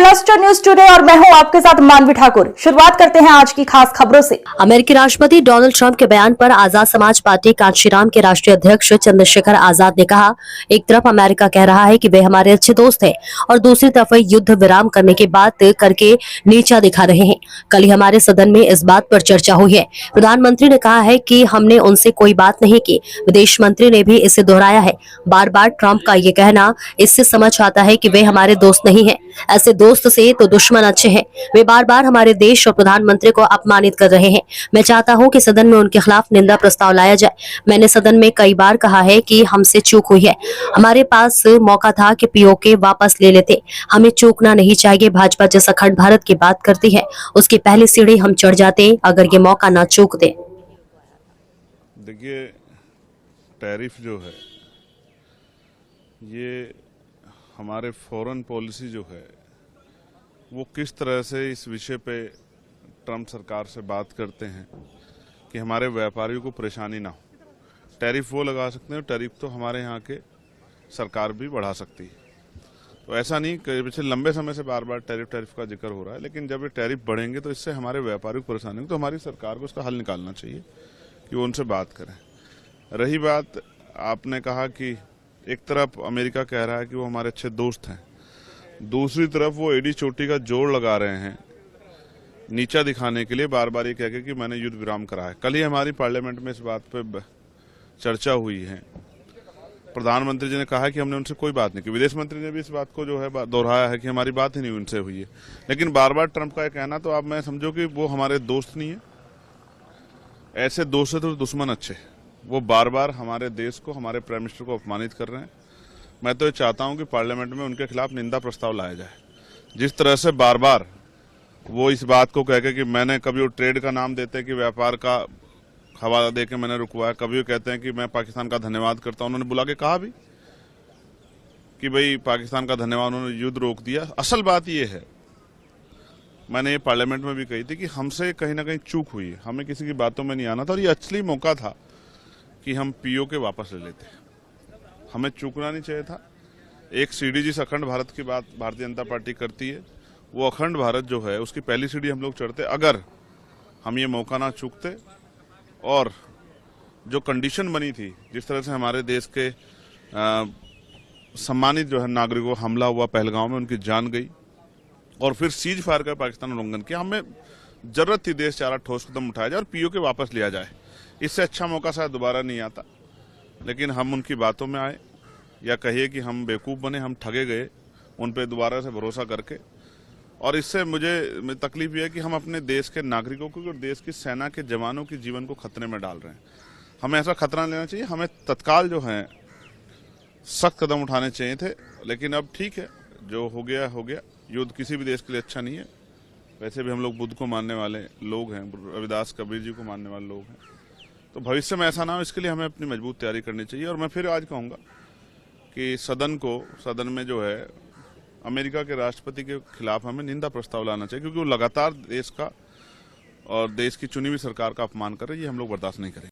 Cluster news today और मैं हूं आपके साथ मानवी ठाकुर। शुरुआत करते हैं आज की खास खबरों से। अमेरिकी राष्ट्रपति डोनाल्ड ट्रंप के बयान पर आजाद समाज पार्टी कांशीराम के राष्ट्रीय अध्यक्ष चंद्रशेखर आजाद ने कहा, एक तरफ अमेरिका कह रहा है कि वे हमारे अच्छे दोस्त हैं और दूसरी तरफ वे युद्ध विराम करने की बात करके नीचा दिखा रहे हैं। कल ही हमारे सदन में इस बात पर चर्चा हुई है। प्रधानमंत्री ने कहा है कि हमने उनसे कोई बात नहीं की। विदेश मंत्री ने भी इसे दोहराया है। बार बार ट्रंप का ये कहना, इससे समझ आता है कि वे हमारे दोस्त नहीं हैं। ऐसे दोस्त से तो दुश्मन अच्छे हैं। वे बार बार हमारे देश और प्रधानमंत्री को अपमानित कर रहे हैं। मैं चाहता हूं कि सदन में उनके खिलाफ निंदा प्रस्ताव लाया जाए। मैंने सदन में कई बार कहा है कि हमसे चूक हुई है। हमारे पास मौका था कि पीओके वापस ले लेते। हमें चूकना नहीं चाहिए। भाजपा जिस अखंड भारत की बात करती है उसकी पहली सीढ़ी हम चढ़ जाते अगर ये मौका ना चूक दे। देखिए, टैरिफ जो है ये हमारे फॉरेन पॉलिसी जो है वो किस तरह से इस विषय पे ट्रंप सरकार से बात करते हैं कि हमारे व्यापारियों को परेशानी ना हो। टैरिफ वो लगा सकते हैं, टैरिफ तो हमारे यहाँ के सरकार भी बढ़ा सकती है। तो ऐसा नहीं कि पिछले लंबे समय से बार बार टैरिफ का जिक्र हो रहा है, लेकिन जब ये टैरिफ बढ़ेंगे तो इससे हमारे व्यापारियों को परेशानी होगी। तो हमारी सरकार को उसका हल निकालना चाहिए कि वो उनसे बात करें। रही बात, आपने कहा कि एक तरफ अमेरिका कह रहा है कि वो हमारे अच्छे दोस्त हैं, दूसरी तरफ वो एडी चोटी का जोड़ लगा रहे हैं नीचा दिखाने के लिए, बार बार ये कह के कि मैंने युद्ध विराम करा है। कल ही हमारी पार्लियामेंट में इस बात पे चर्चा हुई है। प्रधानमंत्री जी ने कहा कि हमने उनसे कोई बात नहीं की। विदेश मंत्री ने भी इस बात को जो है दोहराया है कि हमारी बात ही नहीं उनसे हुई है। लेकिन बार बार ट्रंप का यह कहना, तो आप मैं समझो कि वो हमारे दोस्त नहीं है। ऐसे दोस्त से तो दुश्मन अच्छे। वो बार बार हमारे देश को, हमारे प्राइम मिनिस्टर को अपमानित कर रहे हैं। मैं तो ये चाहता हूं कि पार्लियामेंट में उनके खिलाफ निंदा प्रस्ताव लाया जाए। जिस तरह से बार बार वो इस बात को कह के कि मैंने, कभी वो ट्रेड का नाम देते हैं कि व्यापार का हवाला देके मैंने रुकवाया, कभी वो कहते हैं कि मैं पाकिस्तान का धन्यवाद करता हूं। उन्होंने बुला के कहा भी कि भाई पाकिस्तान का धन्यवाद, उन्होंने युद्ध रोक दिया। असल बात ये है, मैंने ये पार्लियामेंट में भी कही थी कि हमसे कहीं ना कहीं चूक हुई है। हमें किसी की बातों में नहीं आना था और ये असली मौका था कि हम पीओके वापस ले लेते। हमें चूकना नहीं चाहिए था। एक सीढ़ी जिस अखंड भारत की बात भारतीय जनता पार्टी करती है, वो अखंड भारत जो है उसकी पहली सीढ़ी हम लोग चढ़ते अगर हम ये मौका ना चूकते। और जो कंडीशन बनी थी, जिस तरह से हमारे देश के सम्मानित जो है नागरिकों हमला हुआ पहलगांव में, उनकी जान गई और फिर सीज फायर कर पाकिस्तान उल्लंघन किया। हमें जरूरत थी देश चारा ठोस कदम उठाया जाए और पीओके वापस लिया जाए। इससे अच्छा मौका शायद दोबारा नहीं आता, लेकिन हम उनकी बातों में आए, या कहिए कि हम बेवकूफ़ बने, हम ठगे गए उन पे दोबारा से भरोसा करके। और इससे मुझे तकलीफ ये है कि हम अपने देश के नागरिकों को और देश की सेना के जवानों के जीवन को खतरे में डाल रहे हैं। हमें ऐसा खतरा लेना चाहिए। हमें तत्काल जो है सख्त कदम उठाने चाहिए थे, लेकिन अब ठीक है, जो हो गया हो गया। युद्ध किसी भी देश के लिए अच्छा नहीं है। वैसे भी हम लोग बुद्ध को मानने वाले लोग हैं, रविदास कबीर जी को मानने वाले लोग हैं। तो भविष्य में ऐसा ना हो, इसके लिए हमें अपनी मजबूत तैयारी करनी चाहिए। और मैं फिर आज कहूँगा कि सदन में जो है अमेरिका के राष्ट्रपति के खिलाफ हमें निंदा प्रस्ताव लाना चाहिए, क्योंकि वो लगातार देश का और देश की चुनी हुई सरकार का अपमान कर रहे हैं। ये हम लोग बर्दाश्त नहीं करेंगे।